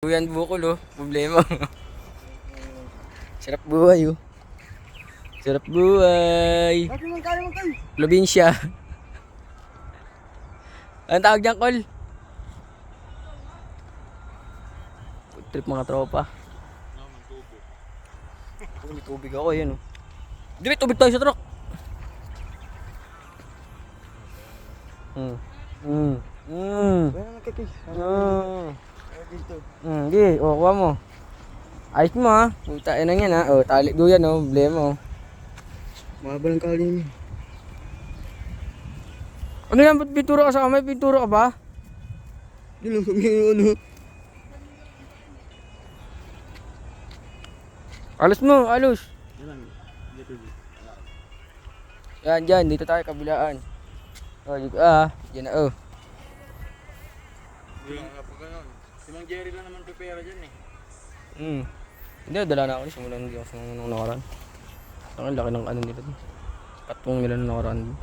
Yan bukol oh, problema. Sarap buhay oh. Sarap buhay. Probinsya. Anong tawag dyan, Col? Food trip mga tropa. May tubig ako, yan oh. Di may tubig tayo sa truck. Di, kuha mo. Ayos mo ha. Puta, yan yan ha. O, tali duyan o, problema o. Mahaba ng kali niya. Ano yan, ba't pintura ka sa kamay? Pintura ka ba? Yun lang kami yung ano. Alos mo, alos. Yan, dyan, dito tayo kabilaan. O, dito dyan na o. Hindi lang kapag ganun. Si Mang Jerry lang naman pipera dyan eh. Hindi, dala na ako ni simulan hindi ako sa nung nakaraan. Ang laki ng ano nila dun. Patong nila nung nakaraan dun.